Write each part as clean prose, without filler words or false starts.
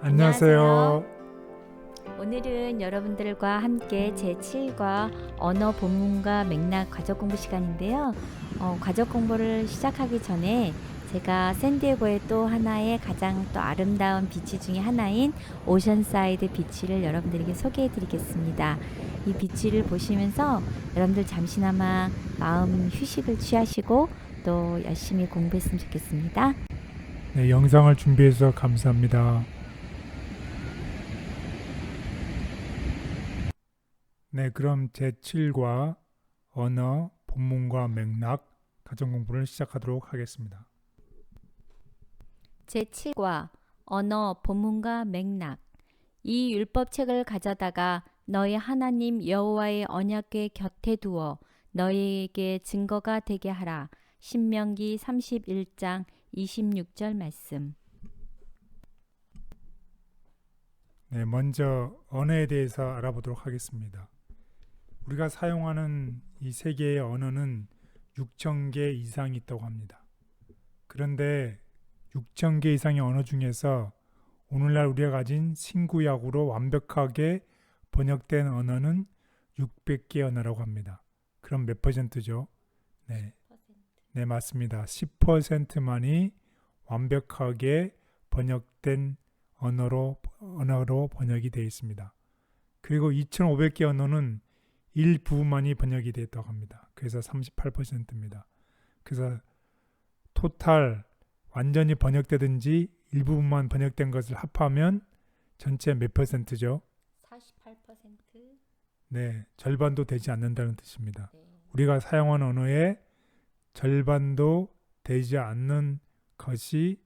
안녕하세요. 오늘은 여러분들과 함께 제7과 언어 본문과 맥락 과적 공부 시간인데요. 과적 공부를 시작하기 전에 제가 샌디에고의 또 하나의 가장 또 아름다운 비치 중에 하나인 오션사이드 비치를 여러분들에게 소개해 드리겠습니다. 이 비치를 보시면서 여러분들 잠시나마 마음 휴식을 취하시고 또 열심히 공부했으면 좋겠습니다. 네, 영상을 준비해서 감사합니다. 네, 그럼 제7과 언어, 본문과 맥락, 가정 공부를 시작하도록 하겠습니다. 제7과 언어, 본문과 맥락. 이 율법책을 가져다가 너희 하나님 여호와의 언약궤 곁에 두어 너희에게 증거가 되게 하라. 신명기 31장 26절 말씀. 네, 먼저 언어에 대해서 알아보도록 하겠습니다. 우리가 사용하는 이 세계의 언어는 6,000개 이상이 있다고 합니다. 그런데 6,000개 이상의 언어 중에서 오늘날 우리가 가진 신구약으로 완벽하게 번역된 언어는 600개 언어라고 합니다. 그럼 몇 퍼센트죠? 네, 맞습니다. 10%만이 완벽하게 번역된 언어로 번역이 되어 있습니다. 그리고 2,500개 언어는 일부분만이 번역이 되었다고 합니다. 그래서 38%입니다. 그래서 토탈 완전히 번역되든지 일부분만 번역된 것을 합하면 전체 몇 퍼센트죠? 48%. 네, 절반도 되지 않는다는 뜻입니다. 우리가 사용하는 언어의 절반도 되지 않는 것이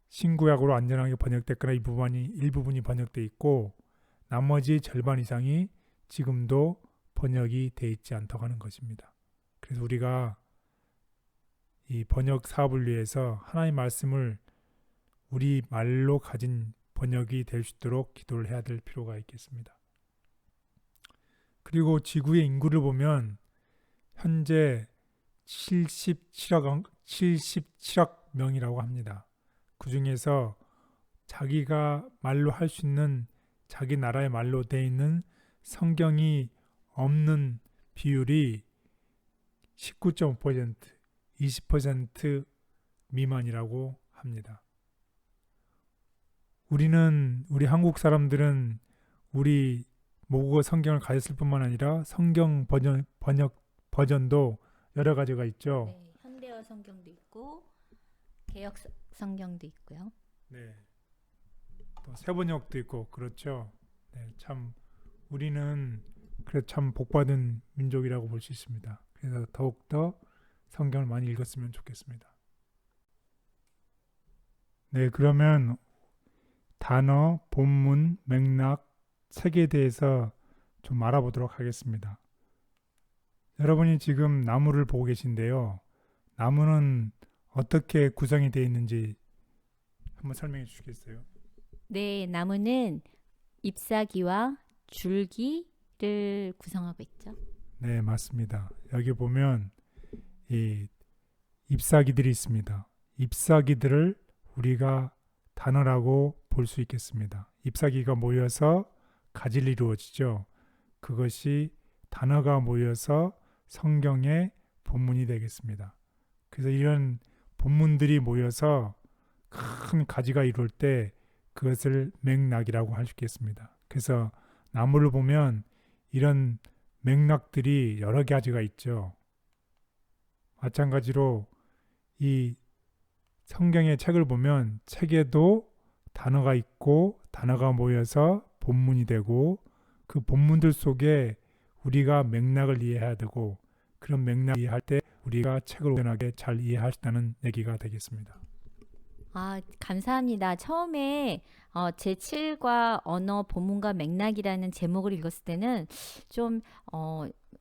신구약으로 완전하게 번역됐거나 일부분이 번역되어 있고 나머지 절반 이상이 지금도 번역이 되어 있지 않다고 하는 것입니다. 그래서 우리가 이 번역 사업을 위해서 하나님의 말씀을 우리 말로 가진 번역이 될 수 있도록 기도를 해야 될 필요가 있겠습니다. 그리고 지구의 인구를 보면 현재 77억 명이라고 합니다. 그 중에서 자기가 말로 할 수 있는 자기 나라의 말로 되어 있는 성경이 없는 비율이 19.5%, 20% 미만이라고 합니다. 우리 한국 사람들은 우리 모국어 성경을 가졌을 뿐만 아니라 성경 번역 버전도 여러 가지가 있죠. 네, 현대어 성경도 있고 개역 성경도 있고요. 네. 또 새번역도 있고 그렇죠. 네, 참 우리는 그래 참 복받은 민족이라고 볼 수 있습니다. 그래서 더욱더 성경을 많이 읽었으면 좋겠습니다. 네, 그러면 단어, 본문, 맥락, 책에 대해서 좀 알아보도록 하겠습니다. 여러분이 지금 나무를 보고 계신데요. 나무는 어떻게 구성이 되어 있는지 한번 설명해 주시겠어요? 네, 나무는 잎사귀와 줄기를 구성하고 있죠. 네, 맞습니다. 여기 보면 이 잎사귀들이 있습니다. 잎사귀들을 우리가 단어라고 볼 수 있겠습니다. 잎사귀가 모여서 가지를 이루어지죠. 그것이 단어가 모여서 성경의 본문이 되겠습니다. 그래서 이런 본문들이 모여서 큰 가지가 이룰 때 그것을 맥락이라고 할 수 있겠습니다. 그래서 나무를 보면 이런 맥락들이 여러 가지가 있죠. 마찬가지로 이 성경의 책을 보면 책에도 단어가 있고 단어가 모여서 본문이 되고 그 본문들 속에 우리가 맥락을 이해해야 되고 그런 맥락을 이해할 때 우리가 책을 온전하게 잘 이해할 수 있다는 얘기가 되겠습니다. 감사합니다. 처음에 제7과 언어, 본문과 맥락이라는 제목을 읽었을 때는 좀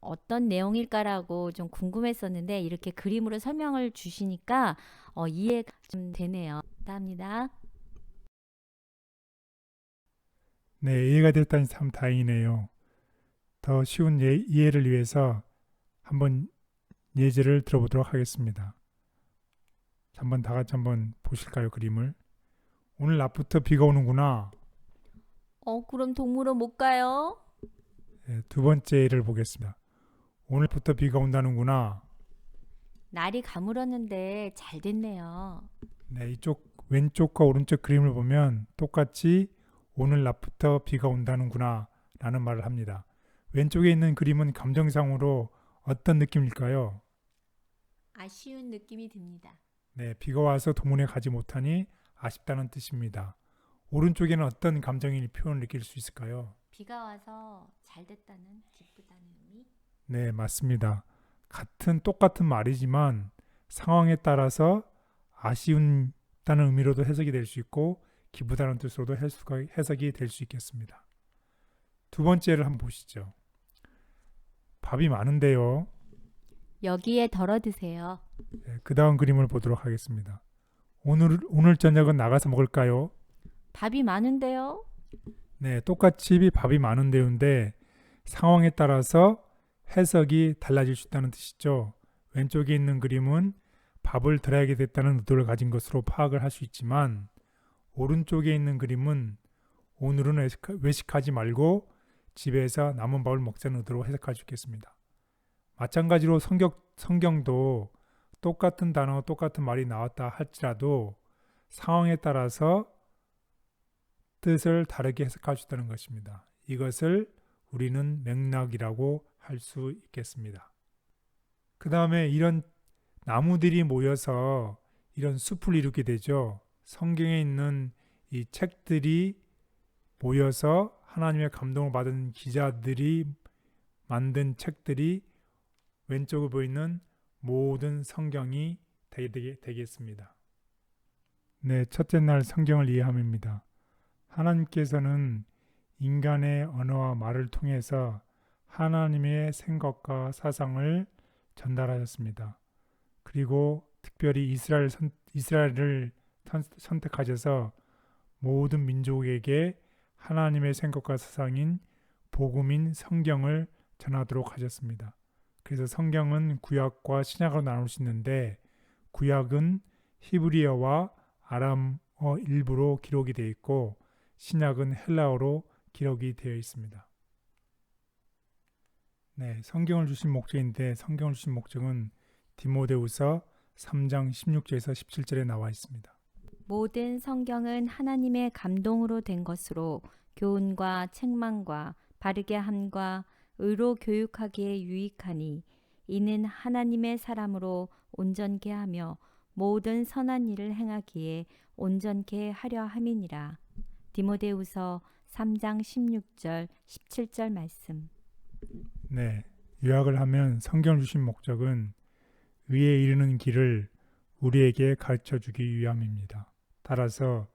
어떤 내용일까라고 좀 궁금했었는데 이렇게 그림으로 설명을 주시니까 이해가 좀 되네요. 감사합니다. 네, 이해가 됐다니 참 다행이네요. 더 쉬운 이해를 위해서 한번 예제를 들어보도록 하겠습니다. 한번 다 같이 한번 보실까요, 그림을? 오늘 낮부터 비가 오는구나. 그럼 동물원 못 가요? 네, 두 번째 예를 보겠습니다. 오늘부터 비가 온다는구나. 날이 가물었는데 잘 됐네요. 네, 이쪽 왼쪽과 오른쪽 그림을 보면 똑같이 오늘 낮부터 비가 온다는구나 라는 말을 합니다. 왼쪽에 있는 그림은 감정상으로 어떤 느낌일까요? 아쉬운 느낌이 듭니다. 네, 비가 와서 동문회 가지 못하니 아쉽다는 뜻입니다. 오른쪽에는 어떤 감정의 표현을 느낄 수 있을까요? 비가 와서 잘 됐다는 기쁘다는 의미? 네, 맞습니다. 똑같은 말이지만 상황에 따라서 아쉬운다는 의미로도 해석이 될 수 있고 기쁘다는 뜻으로도 해석이 될 수 있겠습니다. 두 번째를 한번 보시죠. 밥이 많은데요. 여기에 덜어 드세요. 네, 그 다음 그림을 보도록 하겠습니다. 오늘 저녁은 나가서 먹을까요? 밥이 많은데요? 네, 똑같이 밥이 많은데요인데 상황에 따라서 해석이 달라질 수 있다는 뜻이죠. 왼쪽에 있는 그림은 밥을 덜어야게 됐다는 의도를 가진 것으로 파악을 할 수 있지만 오른쪽에 있는 그림은 오늘은 외식하지 말고 집에서 남은 밥을 먹자는 의도로 해석할 수 있겠습니다. 마찬가지로 성경도 똑같은 단어, 똑같은 말이 나왔다 할지라도 상황에 따라서 뜻을 다르게 해석할 수 있다는 것입니다. 이것을 우리는 맥락이라고 할 수 있겠습니다. 그 다음에 이런 나무들이 모여서 이런 숲을 이루게 되죠. 성경에 있는 이 책들이 모여서 하나님의 감동을 받은 기자들이 만든 책들이 왼쪽에 보이는 모든 성경이 되겠습니다. 네, 첫째 날 성경을 이해함입니다. 하나님께서는 인간의 언어와 말을 통해서 하나님의 생각과 사상을 전달하셨습니다. 그리고 특별히 이스라엘을 선택하셔서 모든 민족에게 하나님의 생각과 사상인 복음인 성경을 전하도록 하셨습니다. 그래서 성경은 구약과 신약으로 나눌 수 있는데 구약은 히브리어와 아람어 일부로 기록이 되어 있고 신약은 헬라어로 기록이 되어 있습니다. 네, 성경을 주신 목적인데 성경을 주신 목적은 디모데후서 3장 16절에서 17절에 나와 있습니다. 모든 성경은 하나님의 감동으로 된 것으로 교훈과 책망과 바르게 함과 의로 교육하기에 유익하니 이는 하나님의 사람으로 온전케 하며 모든 선한 일을 행하기에 온전케 하려 함이니라. 디모데후서 3장 16절 17절 말씀. 네, 요약을 하면 성경을 주신 목적은 의에 이르는 길을 우리에게 가르쳐 주기 위함입니다. 따라서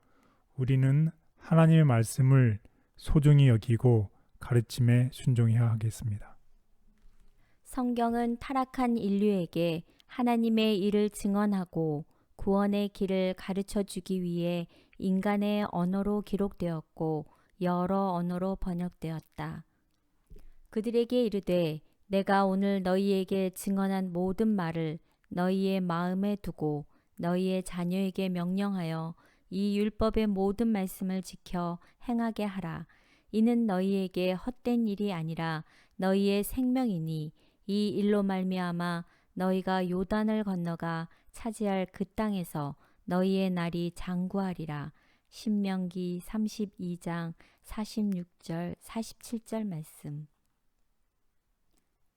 우리는 하나님의 말씀을 소중히 여기고 가르침에 순종해야 하겠습니다. 성경은 타락한 인류에게 하나님의 일을 증언하고 구원의 길을 가르쳐 주기 위해 인간의 언어로 기록되었고 여러 언어로 번역되었다. 그들에게 이르되 내가 오늘 너희에게 증언한 모든 말을 너희의 마음에 두고 너희의 자녀에게 명령하여 이 율법의 모든 말씀을 지켜 행하게 하라. 이는 너희에게 헛된 일이 아니라 너희의 생명이니 이 일로 말미암아 너희가 요단을 건너가 차지할 그 땅에서 너희의 날이 장구하리라. 신명기 32장 46절 47절 말씀.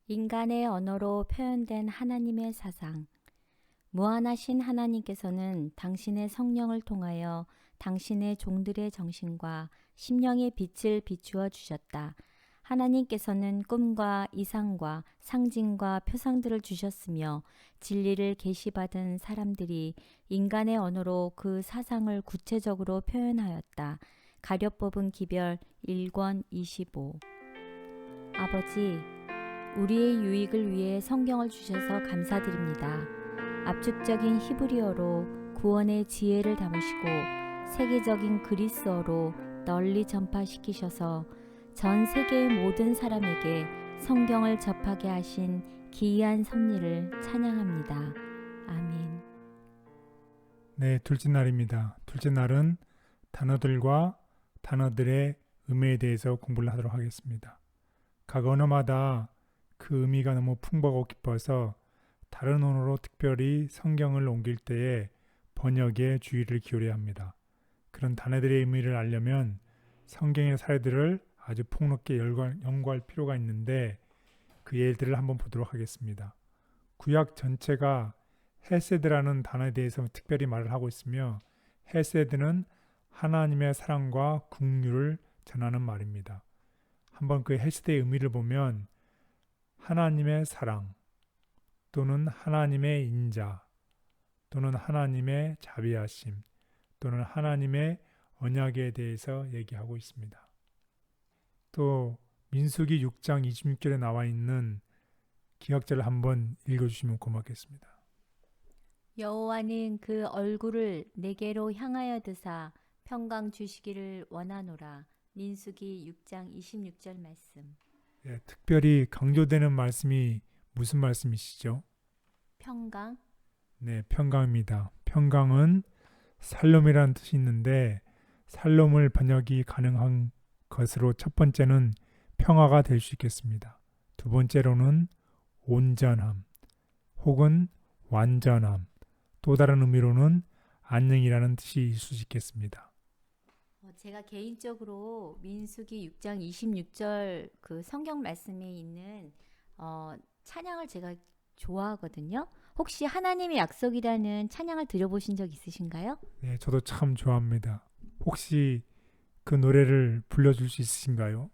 인간의 언어로 표현된 하나님의 사상. 무한하신 하나님께서는 당신의 성령을 통하여 당신의 종들의 정신과 심령의 빛을 비추어 주셨다. 하나님께서는 꿈과 이상과 상징과 표상들을 주셨으며 진리를 계시받은 사람들이 인간의 언어로 그 사상을 구체적으로 표현하였다. 가려 뽑은 기별 1권 25. 아버지, 우리의 유익을 위해 성경을 주셔서 감사드립니다. 압축적인 히브리어로 구원의 지혜를 담으시고 세계적인 그리스어로 널리 전파시키셔서 전 세계의 모든 사람에게 성경을 접하게 하신 기이한 섭리를 찬양합니다. 아멘. 네, 둘째 날입니다. 둘째 날은 단어들과 단어들의 의미에 대해서 공부를 하도록 하겠습니다. 각 언어마다 그 의미가 너무 풍부하고 깊어서 다른 언어로 특별히 성경을 옮길 때에 번역에 주의를 기울여야 합니다. 그런 단어들의 의미를 알려면 성경의 사례들을 아주 폭넓게 연구할 필요가 있는데 그 예들을 한번 보도록 하겠습니다. 구약 전체가 헤세드라는 단어에 대해서 특별히 말을 하고 있으며 헤세드는 하나님의 사랑과 긍휼을 전하는 말입니다. 한번 그 헤세드의 의미를 보면 하나님의 사랑 또는 하나님의 인자 또는 하나님의 자비하심 또는 하나님의 언약에 대해서 얘기하고 있습니다. 또 민수기 6장 26절에 나와 있는 기억절을 한번 읽어주시면 고맙겠습니다. 여호와는 그 얼굴을 내게로 향하여 드사 평강 주시기를 원하노라. 민수기 6장 26절 말씀. 예, 특별히 강조되는 말씀이 무슨 말씀이시죠? 평강? 네, 평강입니다. 평강은 살롬이라는 뜻이 있는데 살롬을 번역이 가능한 것으로 첫 번째는 평화가 될 수 있겠습니다. 두 번째로는 온전함 혹은 완전함, 또 다른 의미로는 안녕이라는 뜻이 있을 수 있겠습니다. 제가 개인적으로 민수기 6장 26절 그 성경 말씀에 있는 찬양을 제가 좋아하거든요. 혹시 하나님의 약속이라는 찬양을 들어보신 적 있으신가요? 네, 저도 참 좋아합니다. 혹시 그 노래를 불러줄 수 있으신가요?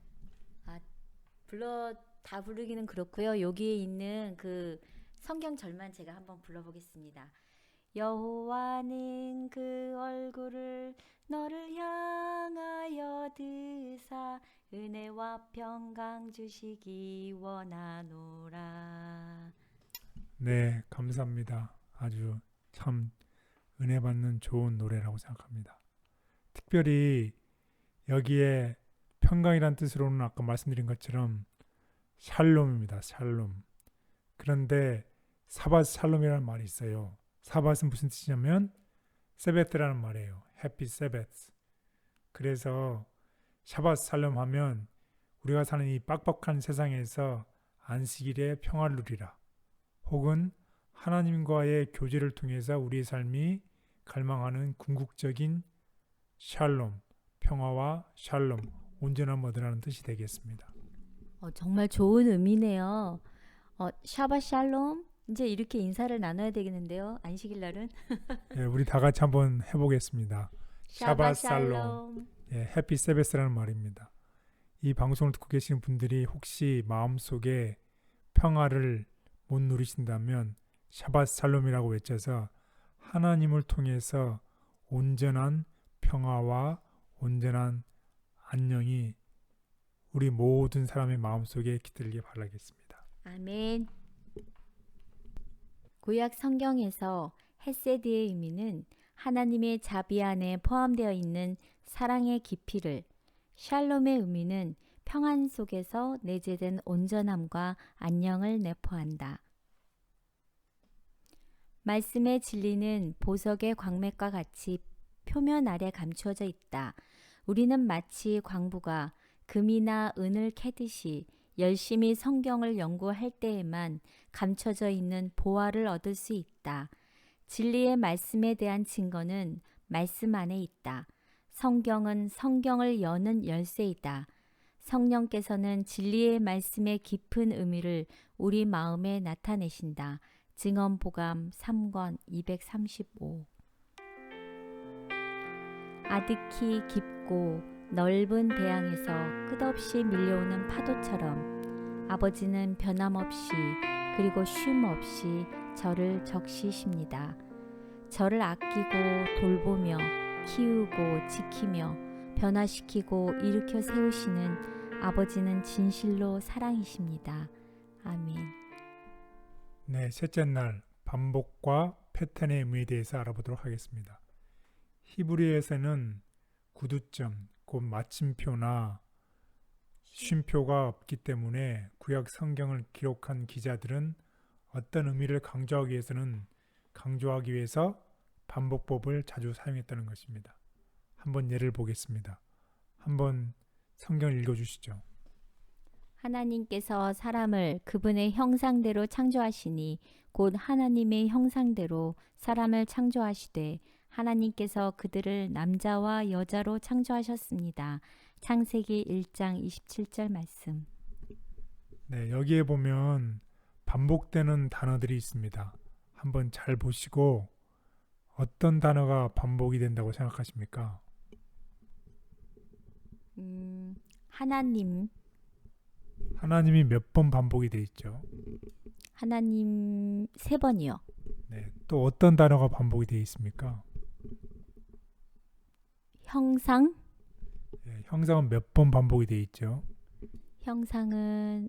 다 부르기는 그렇고요. 여기에 있는 그 성경 절만 제가 한번 불러보겠습니다. 여호와는 그 얼굴을 너를 향하여 드사 은혜와 평강 주시기 원하노라. 네, 감사합니다. 아주 참 은혜 받는 좋은 노래라고 생각합니다. 특별히 여기에 평강이란 뜻으로는 아까 말씀드린 것처럼 샬롬입니다. 샬롬. 그런데 사밧 샬롬이라는 말이 있어요. 사밧은 무슨 뜻이냐면 세베트라는 말이에요. 해피 세베트. 그래서 샤밧 샬롬 하면 우리가 사는 이 빡빡한 세상에서 안식일에 평화를 누리라. 혹은 하나님과의 교제를 통해서 우리의 삶이 갈망하는 궁극적인 샬롬, 평화와 샬롬, 온전함 얻으라는 뜻이 되겠습니다. 정말 좋은 의미네요. 샤ባት 샬롬. 이제 이렇게 인사를 나눠야 되겠는데요. 안식일 날은 예, 우리 다 같이 한번 해보겠습니다. 샤ባት 샬롬. 샬롬. 예, 해피 세베스라는 말입니다. 이 방송을 듣고 계시는 분들이 혹시 마음속에 평화를 못 누리신다면 샤밧 샬롬이라고 외쳐서 하나님을 통해서 온전한 평화와 온전한 안녕이 우리 모든 사람의 마음속에 깃들게 바라겠습니다. 아멘. 구약 성경에서 헤세드의 의미는 하나님의 자비 안에 포함되어 있는 사랑의 깊이를, 샬롬의 의미는 평안 속에서 내재된 온전함과 안녕을 내포한다. 말씀의 진리는 보석의 광맥과 같이 표면 아래 감추어져 있다. 우리는 마치 광부가 금이나 은을 캐듯이 열심히 성경을 연구할 때에만 감춰져 있는 보화를 얻을 수 있다. 진리의 말씀에 대한 증거는 말씀 안에 있다. 성경은 성경을 여는 열쇠이다. 성령께서는 진리의 말씀의 깊은 의미를 우리 마음에 나타내신다. 증언보감 3권 235. 아득히 깊고 넓은 대양에서 끝없이 밀려오는 파도처럼 아버지는 변함없이 그리고 쉼없이 저를 적시십니다. 저를 아끼고 돌보며 키우고 지키며 변화시키고 일으켜 세우시는 아버지는 진실로 사랑이십니다. 아멘. 네, 셋째 날 반복과 패턴의 의미에 대해서 알아보도록 하겠습니다. 히브리어에서는 구두점, 곧 마침표나 쉼표가 없기 때문에 구약 성경을 기록한 기자들은 어떤 의미를 강조하기 위해서 반복법을 자주 사용했다는 것입니다. 한번 예를 보겠습니다. 한번 성경을 읽어주시죠. 하나님께서 사람을 그분의 형상대로 창조하시니 곧 하나님의 형상대로 사람을 창조하시되 하나님께서 그들을 남자와 여자로 창조하셨습니다. 창세기 1장 27절 말씀. 네, 여기에 보면 반복되는 단어들이 있습니다. 한번 잘 보시고 어떤 단어가 반복이 된다고 생각하십니까? 하나님, 하나님이 몇 번 반복이 돼 있죠. 하나님 3번이요. 네, 또 어떤 단어가 반복이 돼 있습니까? 형상, 네, 형상은 몇 번 반복이 돼 있죠. 형상은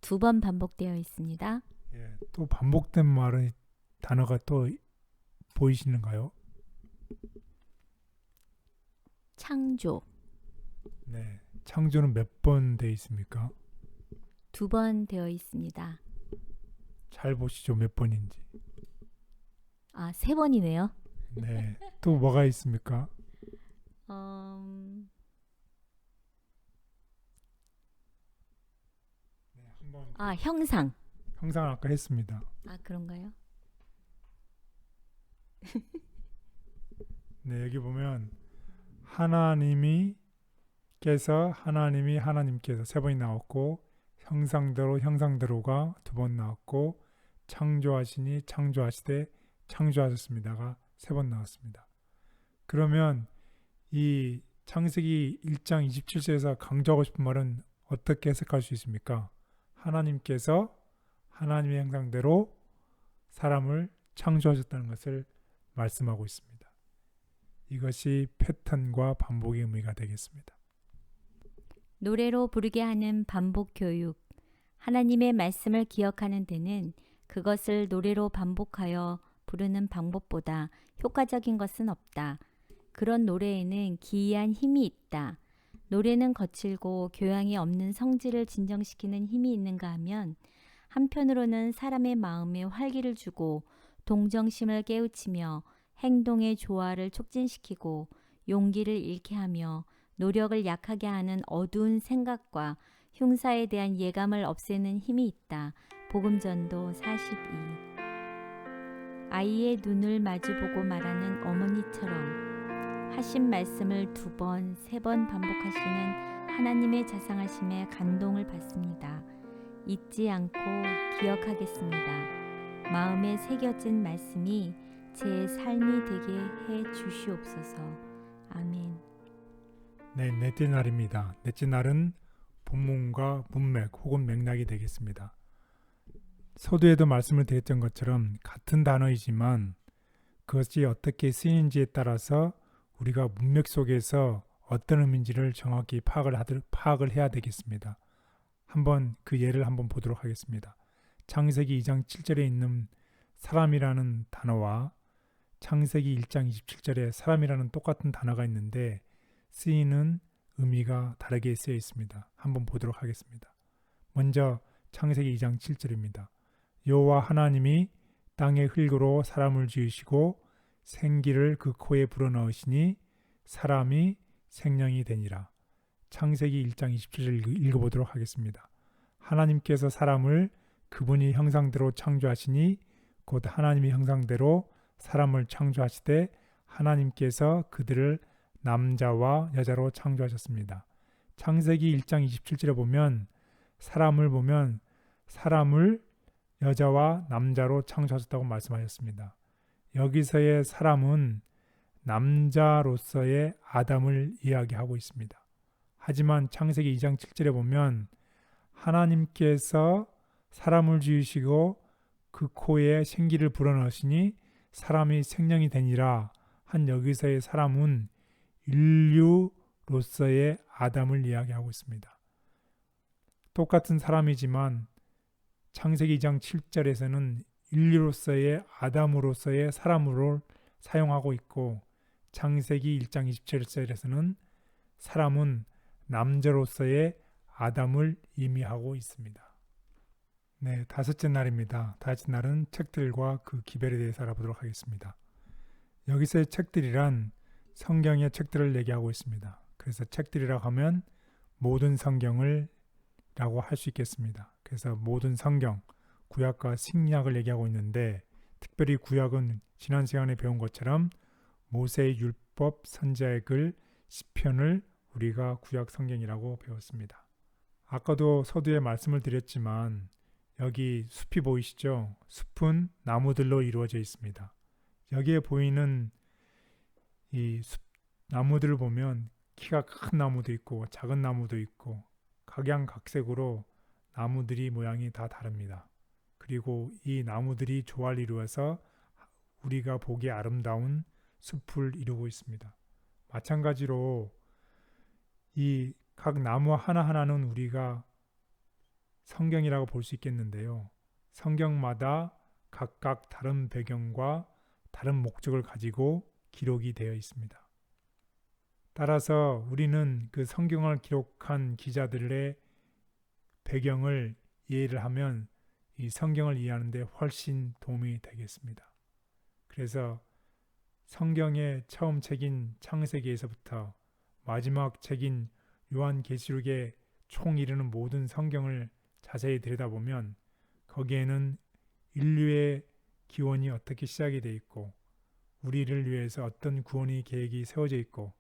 2번 반복되어 있습니다. 예, 또 반복된 말은 단어가 또 보이시는가요? 창조, 네, 창조는 몇 번 돼 있습니까? 2번 되어 있습니다. 잘 보시죠, 몇 번인지. 3번이네요. 네, 또 뭐가 있습니까? 형상. 형상을 아까 했습니다. 그런가요? 네, 여기 보면 하나님께서 하나님께서 3번이 나왔고 형상대로가 2번 나왔고 창조하시니 창조하시되 창조하셨습니다가 3번 나왔습니다. 그러면 이 창세기 1장 27절에서 강조하고 싶은 말은 어떻게 해석할 수 있습니까? 하나님께서 하나님의 형상대로 사람을 창조하셨다는 것을 말씀하고 있습니다. 이것이 패턴과 반복의 의미가 되겠습니다. 노래로 부르게 하는 반복 교육. 하나님의 말씀을 기억하는 데는 그것을 노래로 반복하여 부르는 방법보다 효과적인 것은 없다. 그런 노래에는 기이한 힘이 있다. 노래는 거칠고 교양이 없는 성질을 진정시키는 힘이 있는가 하면 한편으로는 사람의 마음에 활기를 주고 동정심을 깨우치며 행동의 조화를 촉진시키고 용기를 잃게 하며 노력을 약하게 하는 어두운 생각과 흉사에 대한 예감을 없애는 힘이 있다. 복음전도 42. 아이의 눈을 마주보고 말하는 어머니처럼 하신 말씀을 2번, 3번 반복하시는 하나님의 자상하심에 감동을 받습니다. 잊지 않고 기억하겠습니다. 마음에 새겨진 말씀이 제 삶이 되게 해 주시옵소서. 아멘. 네, 넷째 날입니다. 넷째 날은 본문과 문맥 혹은 맥락이 되겠습니다. 서두에도 말씀을 드렸던 것처럼 같은 단어이지만 그것이 어떻게 쓰이는지에 따라서 우리가 문맥 속에서 어떤 의미인지를 정확히 파악을 해야 되겠습니다. 한번 그 예를 한번 보도록 하겠습니다. 창세기 2장 7절에 있는 사람이라는 단어와 창세기 1장 27절에 사람이라는 똑같은 단어가 있는데 쓰이는 의미가 다르게 쓰여 있습니다. 한번 보도록 하겠습니다. 먼저 창세기 2장 7절입니다. 여호와 하나님이 땅의 흙으로 사람을 지으시고 생기를 그 코에 불어넣으시니 사람이 생명이 되니라. 창세기 1장 27절 읽어보도록 하겠습니다. 하나님께서 사람을 그분이 형상대로 창조하시니 곧 하나님의 형상대로 사람을 창조하시되 하나님께서 그들을 남자와 여자로 창조하셨습니다. 창세기 1장 27절에 보면 사람을 여자와 남자로 창조하셨다고 말씀하셨습니다. 여기서의 사람은 남자로서의 아담을 이야기하고 있습니다. 하지만 창세기 2장 7절에 보면 하나님께서 사람을 지으시고 그 코에 생기를 불어넣으시니 사람이 생명이 되니라 한 여기서의 사람은 인류로서의 아담을 이야기하고 있습니다. 똑같은 사람이지만 창세기 2장 7절에서는 인류로서의 아담으로서의 사람으로 사용하고 있고 창세기 1장 27절에서는 사람은 남자로서의 아담을 의미하고 있습니다. 네, 다섯째 날입니다. 다섯째 날은 책들과 그 기별에 대해서 알아보도록 하겠습니다. 여기서의 책들이란 성경의 책들을 얘기하고 있습니다. 그래서 책들이라고 하면 모든 성경을 라고 할 수 있겠습니다. 그래서 모든 성경, 구약과 신약을 얘기하고 있는데 특별히 구약은 지난 시간에 배운 것처럼 모세의 율법, 선지자의 글, 시편을 우리가 구약 성경이라고 배웠습니다. 아까도 서두에 말씀을 드렸지만 여기 숲이 보이시죠? 숲은 나무들로 이루어져 있습니다. 여기에 보이는 이 나무들을 보면 키가 큰 나무도 있고 작은 나무도 있고 각양각색으로 나무들이 모양이 다 다릅니다. 그리고 이 나무들이 조화를 이루어서 우리가 보기에 아름다운 숲을 이루고 있습니다. 마찬가지로 이 각 나무 하나하나는 우리가 성경이라고 볼 수 있겠는데요. 성경마다 각각 다른 배경과 다른 목적을 가지고 기록이 되어 있습니다. 따라서 우리는 그 성경을 기록한 기자들의 배경을 이해를 하면 이 성경을 이해하는 데 훨씬 도움이 되겠습니다. 그래서 성경의 처음 책인 창세기에서부터 마지막 책인 요한계시록에 총 이르는 모든 성경을 자세히 들여다보면 거기에는 인류의 기원이 어떻게 시작이 되어 있고 우리를 위해서 어떤 구원의 계획이 세워져 있고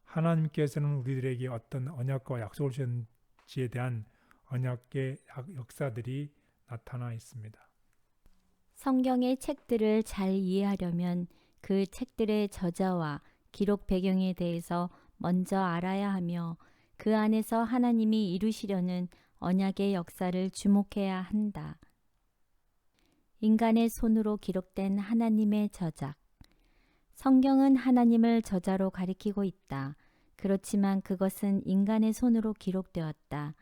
하나님께서는 우리들에게 어떤 언약과 약속을 주셨는지에 대한 언약의 역사들이 나타나 있습니다. 성경의 책들을 잘 이해하려면 그 책들의 저자와 기록 배경에 대해서 먼저 알아야 하며 그 안에서 하나님이 이루시려는 언약의 역사를 주목해야 한다. 인간의 손으로 기록된 하나님의 저작. 성경은 하나님을 저자로 가리키고 있다. 그렇지만 그것은 인간의 손으로 기록되었다.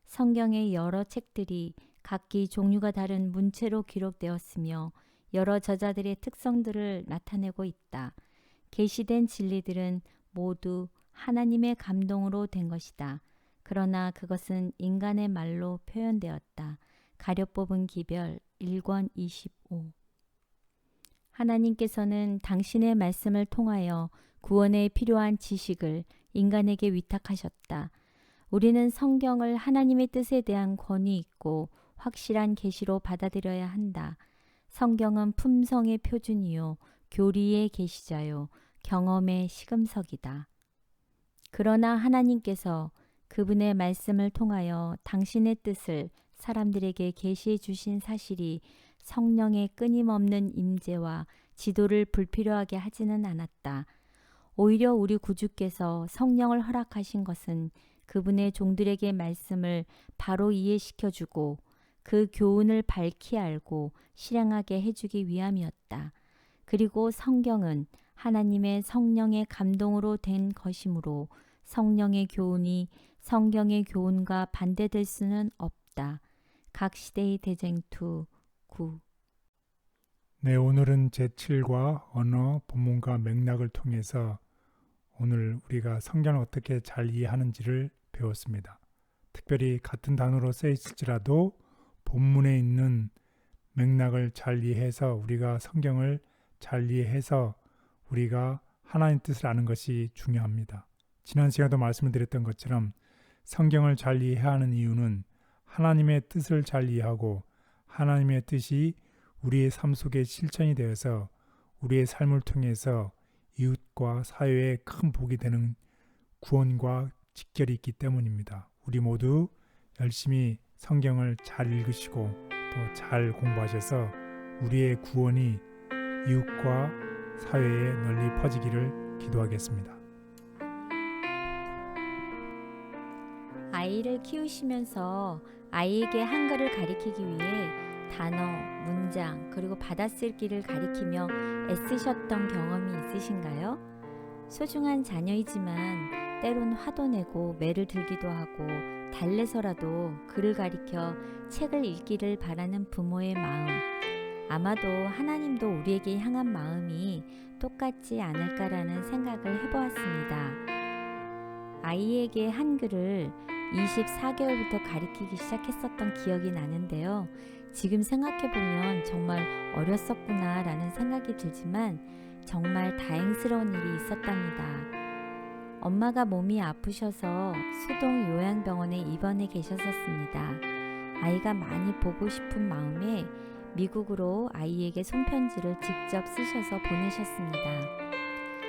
성경의 여러 책들이 각기 종류가 다른 문체로 기록되었으며 여러 저자들의 특성들을 나타내고 있다. 계시된 진리들은 모두 하나님의 감동으로 된 것이다. 그러나 그것은 인간의 말로 표현되었다. 가려 뽑은 기별 1권 25. 하나님께서는 당신의 말씀을 통하여 구원에 필요한 지식을 인간에게 위탁하셨다. 우리는 성경을 하나님의 뜻에 대한 권위 있고 확실한 계시로 받아들여야 한다. 성경은 품성의 표준이요, 교리의 계시자요, 경험의 시금석이다. 그러나 하나님께서 그분의 말씀을 통하여 당신의 뜻을 사람들에게 계시해 주신 사실이 성령의 끊임없는 임재와 지도를 불필요하게 하지는 않았다. 오히려 우리 구주께서 성령을 허락하신 것은 그분의 종들에게 말씀을 바로 이해시켜주고 그 교훈을 밝히 알고 실행하게 해주기 위함이었다. 그리고 성경은 하나님의 성령의 감동으로 된 것이므로 성령의 교훈이 성경의 교훈과 반대될 수는 없다. 각 시대의 대쟁투 9. 네, 오늘은 제7과 언어, 본문과 맥락을 통해서 오늘 우리가 성경을 어떻게 잘 이해하는지를 배웠습니다. 특별히 같은 단어로 쓰여 있을지라도 본문에 있는 맥락을 잘 이해해서 우리가 성경을 잘 이해해서 우리가 하나님 뜻을 아는 것이 중요합니다. 지난 시간에도 말씀을 드렸던 것처럼 성경을 잘 이해하는 이유는 하나님의 뜻을 잘 이해하고 하나님의 뜻이 우리의 삶 속에 실천이 되어서 우리의 삶을 통해서 이웃과 사회에 큰 복이 되는 구원과 직결이 있기 때문입니다. 우리 모두 열심히 성경을 잘 읽으시고 또 잘 공부하셔서 우리의 구원이 이웃과 사회에 널리 퍼지기를 기도하겠습니다. 아이를 키우시면서 아이에게 한글을 가리키기 위해 단어, 문장, 그리고 받아쓰기를 가리키며 애쓰셨던 경험이 있으신가요? 소중한 자녀이지만 때론 화도 내고 매를 들기도 하고 달래서라도 글을 가리켜 책을 읽기를 바라는 부모의 마음. 아마도 하나님도 우리에게 향한 마음이 똑같지 않을까라는 생각을 해보았습니다. 아이에게 한글을 24개월부터 가리키기 시작했었던 기억이 나는데요. 지금 생각해보면 정말 어렸었구나 라는 생각이 들지만 정말 다행스러운 일이 있었답니다. 엄마가 몸이 아프셔서 수동 요양병원에 입원해 계셨었습니다. 아이가 많이 보고 싶은 마음에 미국으로 아이에게 손편지를 직접 쓰셔서 보내셨습니다.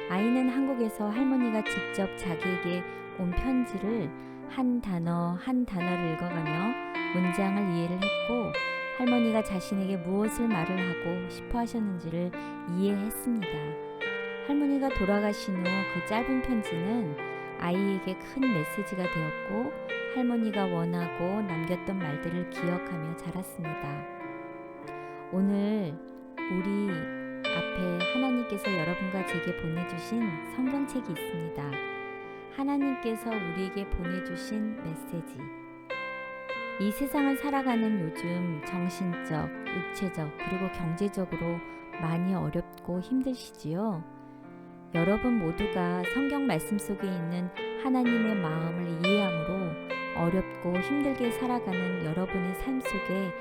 아이는 한국에서 할머니가 직접 자기에게 온 편지를 한 단어 한 단어를 읽어가며 문장을 이해를 했고 할머니가 자신에게 무엇을 말을 하고 싶어 하셨는지를 이해했습니다. 할머니가 돌아가신 후 그 짧은 편지는 아이에게 큰 메시지가 되었고 할머니가 원하고 남겼던 말들을 기억하며 자랐습니다. 오늘 우리 앞에 하나님께서 여러분과 제게 보내주신 성경책이 있습니다. 하나님께서 우리에게 보내주신 메시지. 이 세상을 살아가는 요즘 정신적, 육체적, 그리고 경제적으로 많이 어렵고 힘드시지요? 여러분 모두가 성경 말씀 속에 있는 하나님의 마음을 이해함으로 어렵고 힘들게 살아가는 여러분의 삶 속에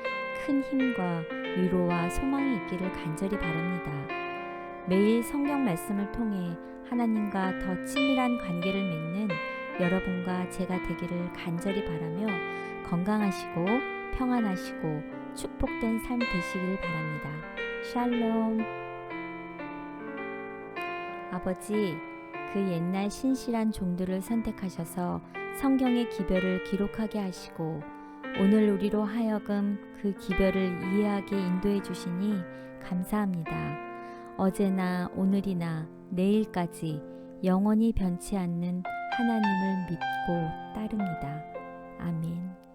큰 힘과 위로와 소망이 있기를 간절히 바랍니다. 매일 성경 말씀을 통해 하나님과 더 친밀한 관계를 맺는 여러분과 제가 되기를 간절히 바라며 건강하시고 평안하시고 축복된 삶 되시길 바랍니다. 샬롬. 아버지, 그 옛날 신실한 종들을 선택하셔서 성경의 기별을 기록하게 하시고 오늘 우리로 하여금 그 기별을 이해하게 인도해 주시니 감사합니다. 어제나 오늘이나 내일까지 영원히 변치 않는 하나님을 믿고 따릅니다. 아멘.